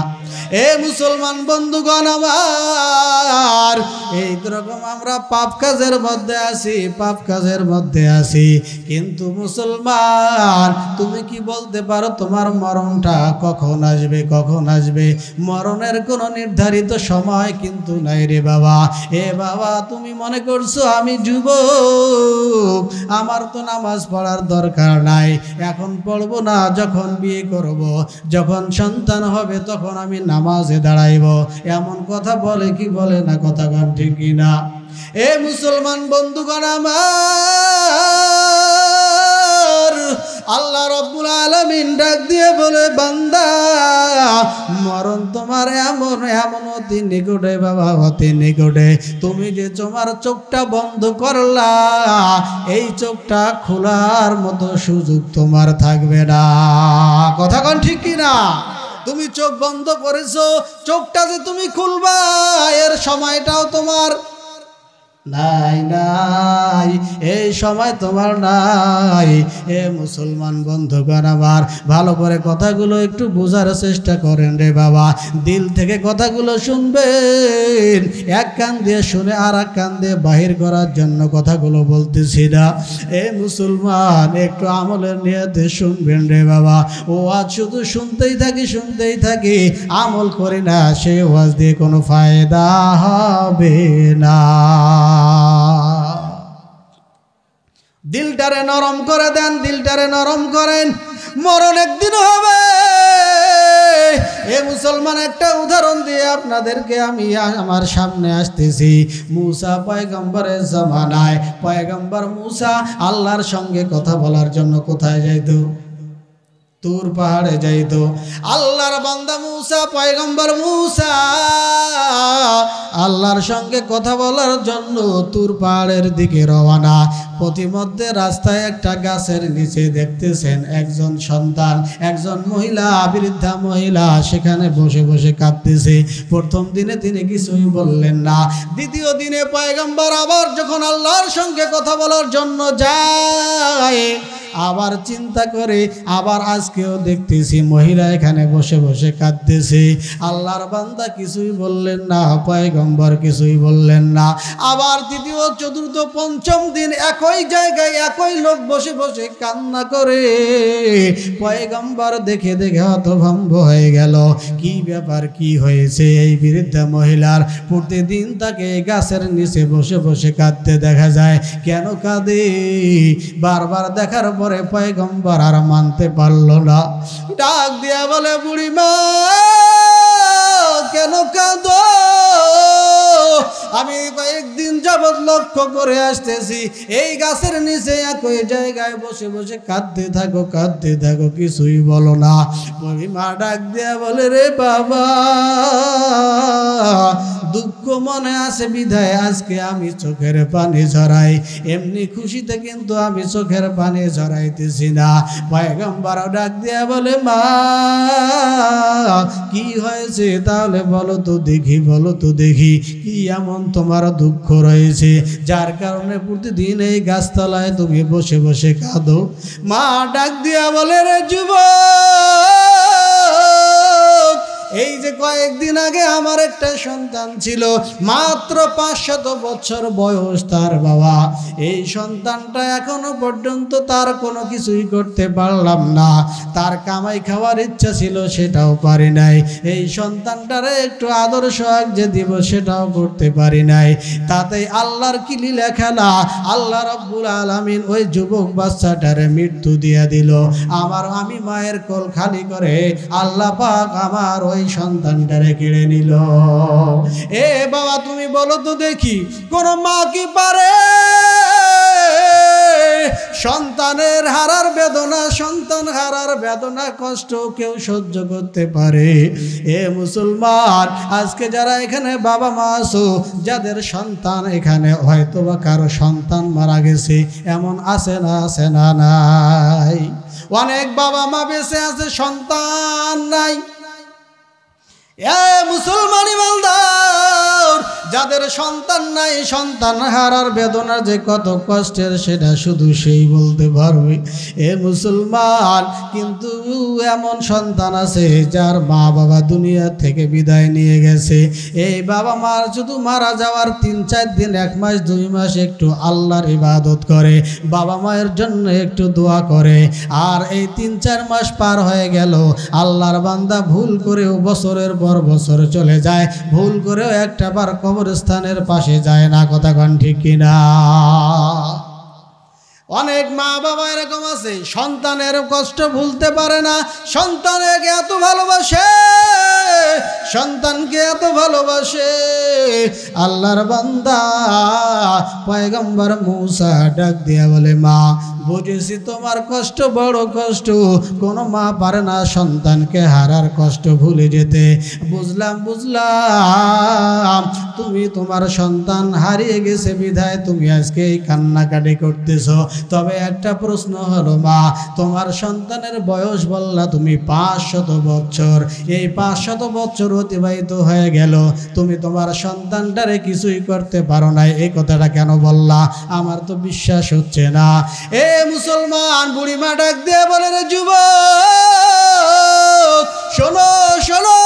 এ মুসলমান বন্ধুগণ আমার, এই রকম আমরা পাপ কাজের মধ্যে আছি, পাপ কাজের মধ্যে আছি। কিন্তু মুসলমান, তুমি কি বলতে পারো তোমার মরণটা কখন আসবে? কখন আসবে? মরণের কোনো নির্ধারিত সময় কিন্তু নাই রে বাবা। এ বাবা, তুমি মনে করছো আমি যুবক, আমার তো নামাজ পড়ার দরকার নাই, এখন পড়বো না, যখন বিয়ে করব, যখন সন্তান হবে, তখন আমি নামাজে দাঁড়াইব। এমন কথা বলে কি বলে না? কথা কোন ঠিক কিনা? এ মুসলমান বন্ধুগণ আমার, আল্লাহ রাব্বুল আলামিন ডাক দিয়ে বলে, বান্দা, মরণ তোমার এমন এমন অতি নিকটে বাবা, অতি নিকটে। তুমি যে তোমার চোখটা বন্ধ করলা, এই চোখটা খোলার মতো সুযোগ তোমার থাকবে না। কথা কোন ঠিক কিনা? তুমি চোখ বন্ধ করেছো, চোখটা যে তুমি খুলবা, এর সময়টাও তোমার নাই নাই, এই সময় তোমার নাই। এ মুসলমান বন্ধুগণ আমার, ভালো করে কথাগুলো একটু বোঝার চেষ্টা করেন রে বাবা। দিল থেকে কথাগুলো শুনবেন, এক কান দিয়ে শুনে আর এক কান দিয়ে বাহির করার জন্য কথাগুলো বলতেছি না। এ মুসলমান, একটু আমলের নিয়তে শুনবেন রে বাবা। ও আজ শুধু শুনতেই থাকি, আমল করি না, সেই ওয়াজ দিয়ে কোনো ফায়দা হবে না। দিলটারে নরম করে দেন, দিলটারে নরম করেন। মরণ একদিন হবে। এ মুসলমান, একটা উদাহরণ দিয়ে আপনাদেরকে আমি আমার সামনে আসতেছি। মুসা পয়গম্বরের জামানায় পয়গম্বর মুসা আল্লাহর সঙ্গে কথা বলার জন্য কোথায় যাইতো? তুর পাহাড়ে যাইতো। আল্লাহর বান্দা মুসা, পয়গম্বর মুসা আল্লাহর সঙ্গে কথা বলার জন্য তুর পাহাড়ের দিকে রওনা। প্রতিমধ্যে রাস্তায় একটা গাছের নিচে দেখতেছেন একজন সন্তান, একজন মহিলা, বৃদ্ধা মহিলা সেখানে বসে বসে কাঁদতেছে। প্রথম দিনে তিনি কিছুই বললেন না। দ্বিতীয় দিনে পয়গম্বর আবার যখন আল্লাহর সঙ্গে কথা বলার জন্য যায়, আবার চিন্তা করে আবার আজকেও দেখতেছি মহিলা এখানে বসে বসে কাঁদতেছে। আল্লাহর বান্দা কিছুই বললেন না, পয়গম্বর কিছুই বললেন না। আবার তৃতীয়, চতুর্থ, পঞ্চম দিন একই জায়গায় একই লোক বসে বসে কান্না করে। পয়গম্বর দেখে দেখে হতভম্ব হয়ে গেল। কি ব্যাপার, কি হয়েছে এই বৃদ্ধা মহিলার? প্রতিদিন তাকে গাছের নিচে বসে বসে কাঁদতে দেখা যায়। কেন কাঁদে? বারবার দেখার পরে পয়গম্বর আর মানতে পারল না। ডাক দিয়া বলে, বুড়িমা কেন কাঁদো? আমি কয়েকদিন যাবৎ লক্ষ্য করে আসতেছি এই গাছের নিচে একই জায়গায় বসে বসে কাঁদতে থাকো, কাঁদতে থাকো, কিছুই বলো না। বুড়িমা ডাক দিয়া বলে, রে বাবা, দুঃখ মনে আছে বিধায় আজকে আমি চোখের পানি ঝরাই। এমনি খুশিতে কিন্তু আমি চোখের পানি ঝরাইতেছি না। পয়গম্বর ডাক দিয়া বলে, মা কি হয়েছে তাহলে বলো তো দেখি, বলো তো দেখি, কি এমন তোমার দুঃখ রয়েছে যার কারণে প্রতিদিন এই গাছতলায় তুমি বসে বসে কাঁদো? মা ডাক দিয়া বলে, রে যুবক, এই যে কয়েকদিন আগে আমার একটা সন্তান ছিল, মাত্র 500 বছর বয়স তার বাবা। এই সন্তানটা এখনো পর্যন্ত তার কোনো কিছুই করতে পারলাম না। তার কামাই খাওয়ার ইচ্ছা ছিল, সেটাও পারি নাই। এই সন্তানটারে একটু আদর্শ যে দিব, সেটাও করতে পারি নাই। তাতে আল্লাহর কি লীলা খেলা, আল্লাহ রাব্বুল আলামিন ওই যুবক বাচ্চাটারে মৃত্যু দিয়া দিল। আমি মায়ের কোল খালি করে আল্লাহ পাক আমার ওই সন্তানটারে কেড়ে নিল। এ বাবা, তুমি বলো তো দেখি, কোন মা কি পারে সন্তানের হারার বেদনা, সন্তান হারার বেদনা, কষ্ট কেউ সহ্য করতে পারে? এ মুসলমান, আজকে যারা এখানে বাবা মা আছো, যাদের সন্তান এখানে হয়তো বা কারো সন্তান মারা গেছে, এমন আছে না? আছে না? নাই। অনেক বাবা মা বেঁচে আছে, সন্তান নাই। এ মুসলমান ইমানদার, যাদের সন্তান নাই, সন্তান হারার বেদনা যে কত কষ্টের সেটা শুধু সেই বলতে পারবে। এ মুসলমান, কিন্তু এমন সন্তান আছে যার মা বাবা দুনিয়া থেকে বিদায় নিয়ে গেছে। এই বাবা মার শুধু মারা যাওয়ার 3-4 দিন, 1 মাস 2 মাস একটু আল্লাহর ইবাদত করে, বাবা মায়ের জন্য একটু দোয়া করে। আর এই 3-4 মাস পার হয়ে গেল, আল্লাহর বান্দা ভুল করেও বছরের পর বছর চলে যায়, ভুল করেও একটা বার কবরস্থানের পাশে যায় না। কথা কন ঠিক কিনা? অনেক মা বাবা এরকম আছে, সন্তানের কষ্ট ভুলতে পারে না। সন্তানকে এত ভালোবাসে, সন্তানকে এত ভালোবাসে। আল্লাহর বান্দা পয়গম্বর মুসা ডাক দিয়া বলে, মা বুঝেছি তোমার কষ্ট বড় কষ্ট, কোনো মা পারে না সন্তানকে হারার কষ্ট ভুলে যেতে। বুঝলাম তুমি তোমার সন্তান হারিয়ে গেছে বিধায় তুমি আজকে এই কান্নাকাটি করতেছ। তবে একটা প্রশ্ন হলো মা, তোমার সন্তানের বয়স বললা তুমি 500 বছর। এই 500 বছর অতিবাহিত হয়ে গেল, তুমি তোমার সন্তানটারে কিছুই করতে পারো না, এই কথাটা কেন বললা? আমার তো বিশ্বাস হচ্ছে না। এ মুসলমান, বুড়িমা ডাক দিয়ে বলে, রে যুবক, শোনো শোনো,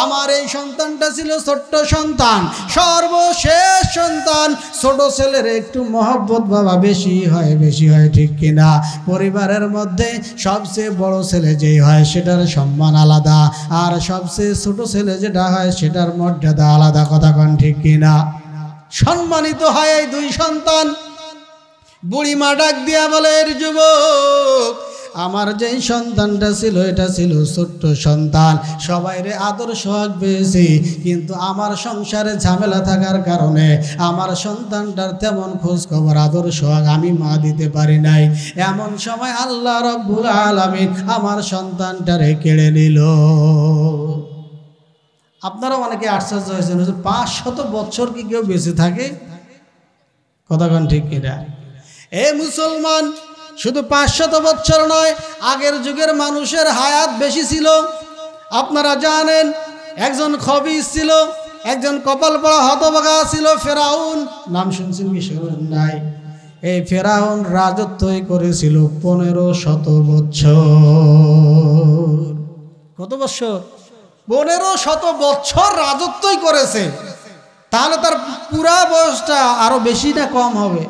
আমার এই সন্তানটা ছিল ছোট্ট সন্তান, সর্বশেষ সন্তান। ছোট ছেলের একটু মহব্বত বাবা বেশি হয়, বেশি হয়, ঠিক কিনা? পরিবারের মধ্যে সবচেয়ে বড় ছেলে যেই হয় সেটার সম্মান আলাদা, আর সবচেয়ে ছোট ছেলে যেটা হয় সেটার মর্যাদা আলাদা। কথা কন ঠিক কিনা? সম্মানিত হয় এই 2 সন্তান। বুড়িমা ডাক দিয়া বলে, যুবক, আমার যেই সন্তানটা ছিল এটা ছিল ছোট্ট সন্তান, সবাই রে আদর সোহাগ পেয়েছি, কিন্তু আমার সংসারে ঝামেলা থাকার কারণে আমার সন্তানটার তেমন খোঁজ খবর আদর সোহাগ আমি মা দিতে পারি নাই। এমন সময় আল্লাহ রব্বুল আলামিন আমার সন্তানটারে কেড়ে নিল। আপনারা অনেকে আশ্চর্য হয়েছেন, 500 বছর কি কেউ বেঁচে থাকে? কথাক্ষণ ঠিক কিনা? এ মুসলমান, শুধু 500 বছর নয়, আগের যুগের মানুষের হায়াত বেশি ছিল। আপনারা জানেন একজন খবিস ছিল, একজন কপাল পড়া হতভাগা ছিল, ফেরাউন। নাম শুনছেন কি শুনেন নাই? এই ফেরাউন রাজত্বই করেছিল 1500 বছর। কত বছর? 1500 বছর রাজত্বই করেছে। তাহলে তার পুরা বয়সটা আরো বেশি না কম হবে?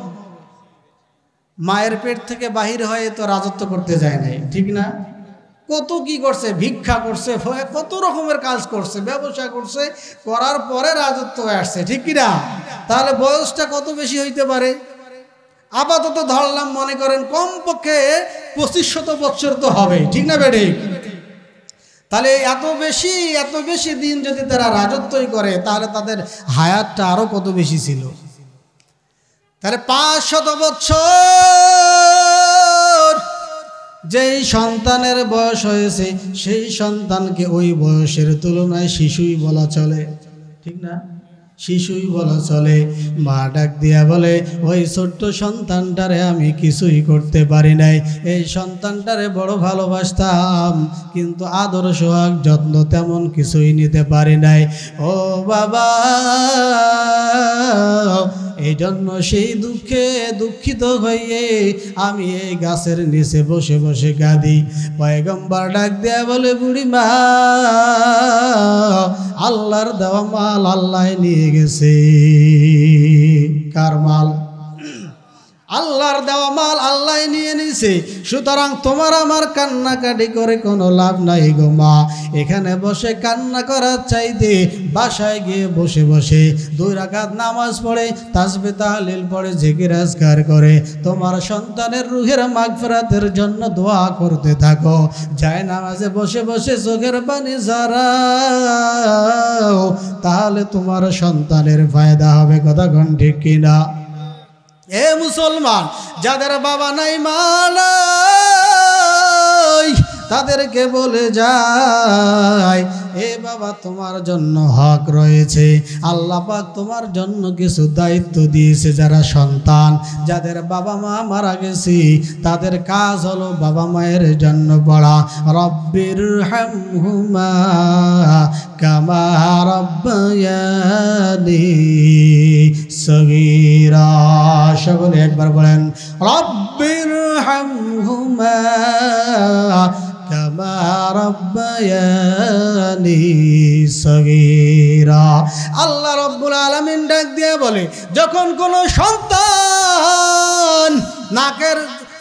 মায়ের পেট থেকে বাহির হয়ে তো রাজত্ব করতে যায় নাই, ঠিক না? কত কি করছে, ভিক্ষা করছে, কত রকমের কাজ করছে, ব্যবসা করছে, করার পরে রাজত্ব আসছে, ঠিক কিনা? তাহলে বয়সটা কত বেশি হইতে পারে? আপাতত ধরলাম, মনে করেন কমপক্ষে 2500 বছর তো হবে, ঠিক না বেডে? তাহলে এত বেশি দিন যদি তারা রাজত্বই করে, তাহলে তাদের হায়াতটা আরো কত বেশি ছিল? তাহলে 500 বছর যেই সন্তানের বয়স হয়েছে, সেই সন্তানকে ওই বয়সের তুলনায় শিশুই বলা চলে, ঠিক না? শিশুই বলা চলে। মা ডাক দিয়া বলে, ওই ছোট্ট সন্তানটারে আমি কিছুই করতে পারি নাই। এই সন্তানটারে বড় ভালোবাসতাম, কিন্তু আদর সোহাগ যত্ন তেমন কিছুই নিতে পারি নাই। ও বাবা, এই জন্য সেই দুঃখে দুঃখিত হয়ে আমি এই গাছের নিচে বসে বসে কাঁদি। পয়গম্বর ডাক দেয়া বলে, বুড়ি মা, আল্লাহর দেওয়া মাল আল্লাহ নিয়ে গেছে। কার মাল? আল্লাহর দেওয়া মাল আল্লাহ নিয়ে নিছে। সুতরাং তোমার আমার কান্নাকাটি করে কোনো লাভ নাই গো মা। এখানে বসে কান্না করার চাইতে বাসায় গিয়ে বসে বসে 2 রাকাত নামাজ পড়ে, তাসবিহ তাহলিল পড়ে, জিকির আজকার করে তোমার সন্তানের রুহের মাগফিরাতের জন্য দোয়া করতে থাকো। যায় নামাজে বসে বসে চোখের পানি ঝরাও, তাহলে তোমার সন্তানের ফায়দা হবে। কথা কোন ঠিক কিনা? এ মুসলমান, যাদের বাবা নাই মা নাই, তাদেরকে বলে যায়, এ বাবা তোমার জন্য হক রয়েছে। আল্লাহ পাক তোমার জন্য কিছু দায়িত্ব দিয়েছে। যারা সন্তান, যাদের বাবা মা মারা গেছে, তাদের কাজ হলো বাবা মায়ের জন্য পড়া, রব্বির হামহুমা কামা রব্বায়ানি সগীরা। সকলে একবার বলেন, রব্বির হামহুমা কামা রব্বায়ানি সগীরা। আল্লাহ রব্বুল আলামিন ডাক দিয়ে বলে, যখন কোনো সন্তান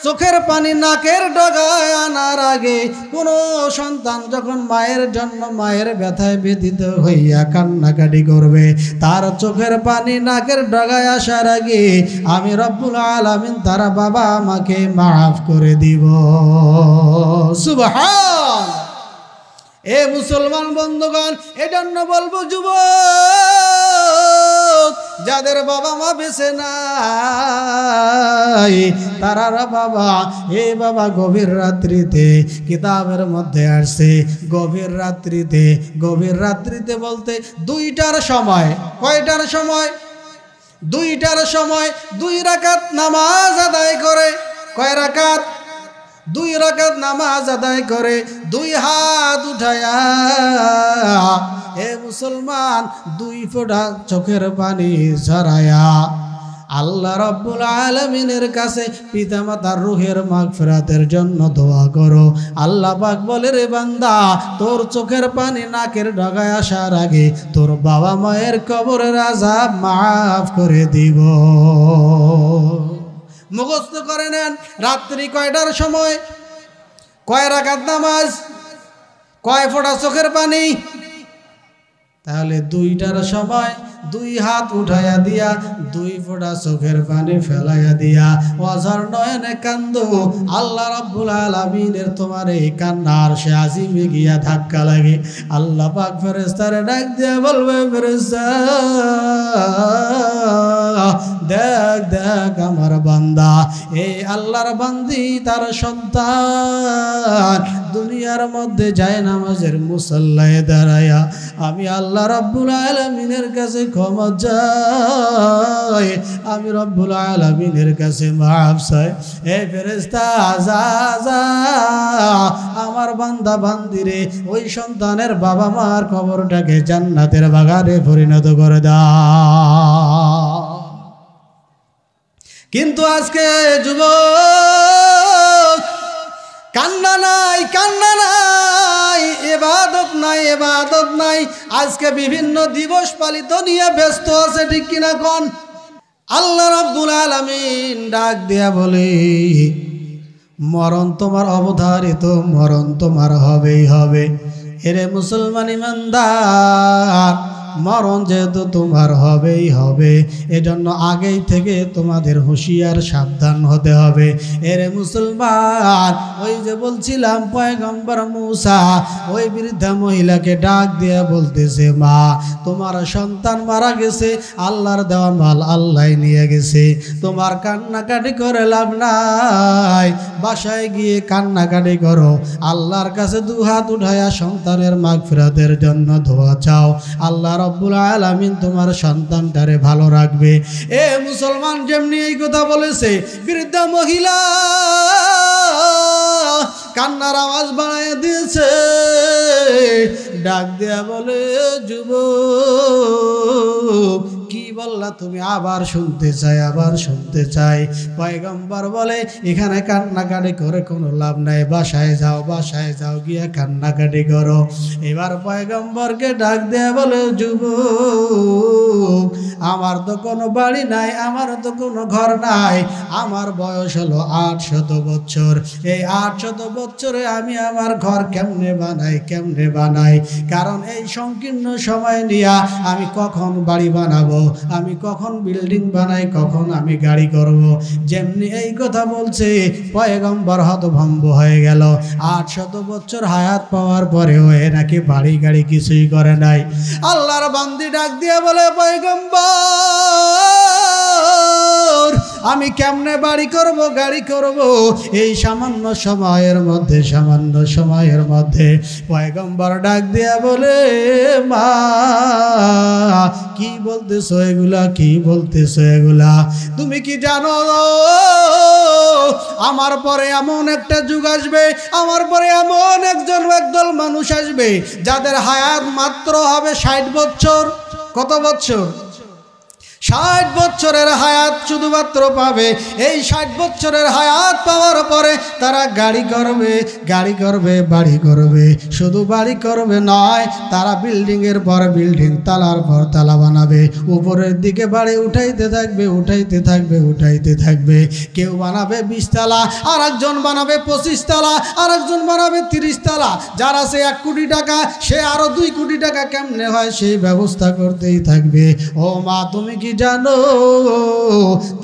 চোখের পানি নাকের ডগায় আনার আগে, কোনো সন্তান যখন মায়ের জন্য মায়ের ব্যথায় ব্যথিত হইয়া কান্নাকাটি করবে, তার চোখের পানি নাকের ডগায় আসার আগে আমি রব্বুল আলামিন তার বাবা আমাকে মাফ করে দিব। সুবহান। এ মুসলমান বন্ধুগণ, এজন্য বলবো যুবক, যাদের বাবা মা বেঁচে নাই, তারা বাবা, এ বাবা গভীর রাত্রিতে, কিতাবের মধ্যে আসছে গভীর রাত্রিতে বলতে 2টার সময়। কয়টার সময়? 2টার সময় 2 রাকাত নামাজ আদায় করে। কয় রাকাত? 2 রাকাত নামাজ আদায় করে 2 হাত উঠায়া, হে মুসলমান, 2 ফোঁটা চোখের পানি ঝরায়া আল্লাহ রব্বুল আলামিনের কাছে পিতামাতার রুহের মাগফিরাতের জন্য দোয়া করো। আল্লাহ পাক বলে, রে বান্দা, তোর চোখের পানি নাকের ডগায় আসার আগে তোর বাবা মায়ের কবরের আযাব মাফ করে দিব। মুখস্থ করে নেন, রাত্রি কয়টার সময়, কয় রাকাত নামাজ, কয় ফোঁটা চোখের পানি। তাহলে দুইটার সময় দুই হাত উঠাইয়া দিয়া দুই ফোঁটা চোখের পানি ফেলাইয়া দিয়া অঝর নয়নে কান্দো। আল্লাহ রাব্বুল আলামিনের তোমার এই কান্নার সে আজিমে গিয়া ধাক্কা লাগে। আল্লাহ পাক ফেরেশতারে ডাক দিয়া বলবে, ফেরেশতা দেখ দেখ আমার বান্দা, এই আল্লাহর বান্দি তার সন্তান দুনিয়ার মধ্যে যায় নামাজের মুসাল্লায় দাঁড়ায়া আমি আল্লাহ রাব্বুল আলামিনের কাছে ক্ষমা চাই, আমি রব্বুল আলামিনের কাছে মাফ চাই। এই ফেরেশতা যা যা আমার বান্দা বান্দিরে ওই সন্তানের বাবা মার কবরটাকে জান্নাতের বাগানে পরিণত করে দাও। কিন্তু আজকে যুবক কান্না নাই, কান্না নাই, ইবাদত নাই, ইবাদত নাই। আজকে বিভিন্ন দিবস পালিত নিয়ে ব্যস্ত আছে, ঠিক কিনা কোন? আল্লাহ রাব্বুল আলামিন ডাক দিয়া বলে, মরণ তোমার অবধারিত, মরণ তোমার হবেই হবে। এরে মুসলমান ইমানদার, মরণ যেহেতু তোমার হবেই হবে, এজন্য আগেই থেকে তোমাদের হুঁশিয়ার সাবধান হতে হবে। এরে মুসলমান, ওই যে বলছিলাম পয়গম্বর মূসা ওই বৃদ্ধা মহিলাকে ডাক দিয়ে বলতেছে, মা তোমার সন্তান মারা গেছে, আল্লাহর দেওয়া মাল আল্লাহ নিয়ে গেছে, তোমার কান্নাকাটি করে লাভ নাই, বাসায় গিয়ে কান্নাকাটি করো, আল্লাহর কাছে দুহাত উঠাইয়া সন্তানের মাগফিরাতের জন্য দোয়া চাও, আল্লাহ রব্বুল আলামিন তোমার সন্তানটারে ভালো রাখবে। এ মুসলমান, যেমনি এই কথা বলেছে, বৃদ্ধা মহিলা কান্নার আওয়াজ বাড়াইয়া দিয়েছে, ডাক দেয়া বলে, যুবক কি বললা তুমি? আবার শুনতে চাই, আবার শুনতে চাই। পয়গম্বর বলে, এখানে কান্নাকাটি করে কোনো লাভ নাই, বাসায় যাও, বাসায় যাও, গিয়া কান্নাকাটি করো। এবার পয়গম্বরকে ডাক দেয়া বলে, যুবক আমার তো কোনো বাড়ি নাই, আমার তো কোনো ঘর নাই, আমার বয়স হলো 800 বছর, এই 800 বছরে আমি আমার ঘর কেমনে বানাই, কেমনে বানাই? কারণ এই সংকীর্ণ সময় নিয়া আমি কখন বাড়ি বানাবো, আমি কখন বিল্ডিং বানাই, কখন আমি গাড়ি করব। যেমনি এই কথা বলছে, পয়গম্বর হতভম্ব হয়ে গেল। 800 বছর হায়াত পাওয়ার পরেও এ নাকি বাড়ি গাড়ি কিছুই করে নাই। আল্লাহর বান্দি ডাক দিয়ে বলে, পয়গম্বর আমি কেমনে বাড়ি করব, গাড়ি করব? এই সামান্য সময়ের মধ্যে, সামান্য সময়ের মধ্যে। পয়গম্বর ডাক দিয়া বলে, মা কি বলতেছো এগুলা, কি বলতেছো এগুলা? তুমি কি জানো আমার পরে এমন একটা যুগ আসবে, আমার পরে এমন একদল মানুষ আসবে যাদের হায়াত মাত্র হবে 60 বছর। কত বছর? 60 বছরের হায়াত শুধুমাত্র পাবে। এই 60 বছরের হায়াত পাওয়ার পরে তারা গাড়ি করবে, গাড়ি করবে, বাড়ি করবে। শুধু বাড়ি করবে নয়, তারা বিল্ডিংয়ের পর বিল্ডিং, তালার পর তালা বানাবে, উপরের দিকে বাড়ি উঠাইতে থাকবে, উঠাইতে থাকবে, উঠাইতে থাকবে। কেউ বানাবে 20 তালা, আর একজন বানাবে 25 তালা, আর একজন বানাবে 30 তালা। যার আছে 1 কোটি টাকা, সে আরো 2 কোটি টাকা কেমনে হয় সেই ব্যবস্থা করতেই থাকবে। ও মা, তুমি কি জানো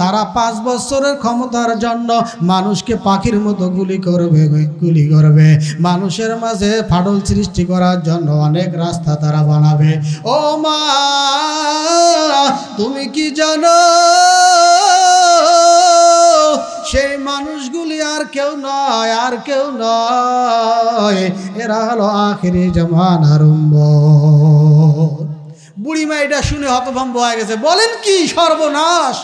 তারা 5 বছরের ক্ষমতার জন্য মানুষকে পাখির মতো গুলি করবে, গুলি করবে। মানুষের মাঝে ফাটল সৃষ্টি করার জন্য অনেক রাস্তা তারা বানাবে। ও মা, তুমি কি জানো সেই মানুষগুলি আর কেউ নয়, আর কেউ নয়, এরা হলো আখিরি জামানার উম্মত। বুড়িমা এটা শুনে হতভম্ব হয়ে গেছে। বলেন কি? সর্বনাশ!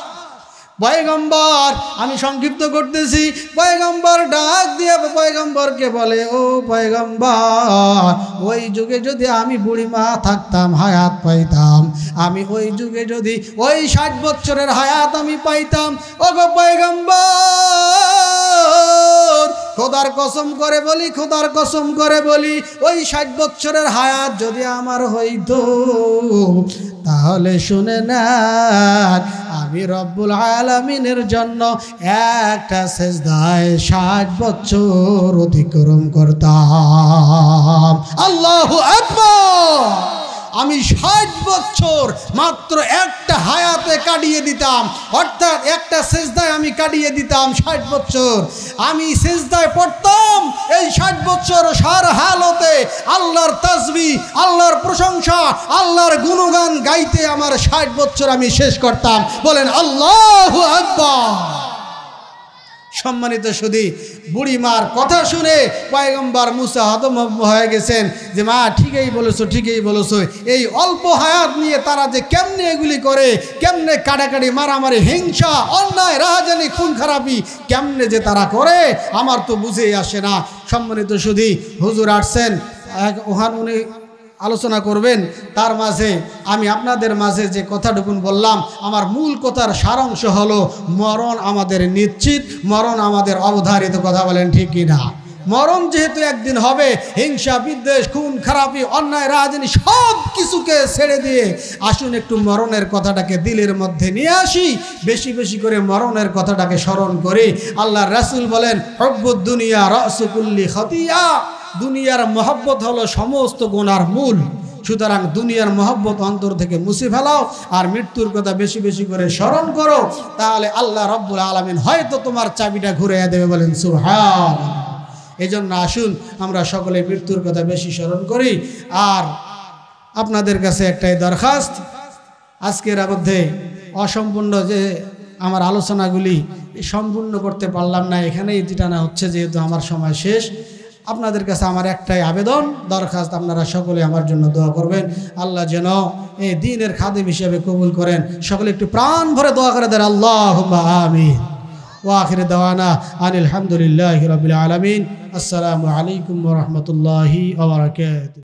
পয়গম্বর, আমি সংক্ষিপ্ত করতেছি, পয়গম্বর ডাক দিয়ে পয়গম্বরকে বলে, ও পয়গম্বর, ওই যুগে যদি আমি বুড়িমা থাকতাম, হায়াত পাইতাম, আমি ওই যুগে যদি ওই 60 বছরের হায়াত আমি পাইতাম, ওগো পয়গম্বর, খোদার কসম করে বলি, খোদার কসম করে বলি, ওই 60 বছরের হায়াত যদি আমার হইতো, তাহলে শুনে না, আমি রব্বুল আলামিনের জন্য একটা সেজদায় 60 বছর অতিক্রম করতাম। আল্লাহু আকবার, আমি 60 বছর মাত্র একটা হায়াতে কাটিয়ে দিতাম, অর্থাৎ একটা সেজদায় আমি কাটিয়ে দিতাম 60 বছর। আমি সেজদায় পড়তাম এই 60 বছর সার হালতে আল্লাহর তাসবিহ, আল্লাহর প্রশংসা, আল্লাহর গুণগান গাইতে আমার 60 বছর আমি শেষ করতাম। বলেন আল্লাহু আকবার। সম্মানিত সুধী, বুড়িমার কথা শুনে পয়গম্বর মুসা হতভম্ব হয়ে গেছেন যে মা ঠিকই বলেছো, ঠিকই বলেছো। এই অল্প হায়াত নিয়ে তারা যে কেমনে এগুলি করে, কেমনে কাটাকাটি, মারামারি, হিংসা, অন্যায়, রাহাজানি, খুন খারাপি কেমনে যে তারা করে আমার তো বুঝেই আসে না। সম্মানিত সুধী, হুজুর আসছেন, ওখানে উনি আলোচনা করবেন, তার মাঝে আমি আপনাদের মাঝে যে কথাটুকুন বললাম, আমার মূল কথার সারাংশ হলো মরণ আমাদের নিশ্চিত, মরণ আমাদের অবধারিত। কথা বলেন ঠিক কিনা? মরণ যেহেতু একদিন হবে, হিংসা, বিদ্বেষ, খুন খারাপি, অন্যায়, রাজনীতি সব কিছুকে ছেড়ে দিয়ে আসুন একটু মরণের কথাটাকে দিলের মধ্যে নিয়ে আসি, বেশি বেশি করে মরণের কথাটাকে স্মরণ করি। আল্লাহর রাসূল বলেন হুব্বুদ দুনিয়া রাসু কুল্লি খতিয়া, দুনিয়ার মহব্বত হলো সমস্ত গুনার মূল। সুতরাং দুনিয়ার মহব্বত অন্তর থেকে মুছে ফেলাও আর মৃত্যুর কথা বেশি বেশি করে স্মরণ করো, তাহলে আল্লাহ রাব্বুল আলামিন হয়তো তোমার চাবিটা ঘুরিয়ে দেবে। বলেন সুবহানাল্লাহ। এই জন্য আসুন আমরা সকলে মৃত্যুর কথা বেশি স্মরণ করি। আর আপনাদের কাছে একটাই দরখাস্ত, আজকের মধ্যে অসম্পূর্ণ যে আমার আলোচনাগুলি সম্পূর্ণ করতে পারলাম না, এখানেই টানা হচ্ছে যেহেতু আমার সময় শেষ। আপনাদের কাছে আমার একটাই আবেদন, দরখাস্ত, আপনারা সকলে আমার জন্য দোয়া করবেন। আল্লাহ যেন এই দ্বীনের খাদেম হিসেবে কবুল করেন। সকলে একটু প্রাণ ভরে দোয়া করে দেন আল্লাহুম্মা আমিন। ওয়া আখির দাওয়ানা আনিল হামদুলিল্লাহি রাব্বিল আলামিন। আসসালামু আলাইকুম ওয়া রাহমাতুল্লাহি ওয়া বারাকাতুহু।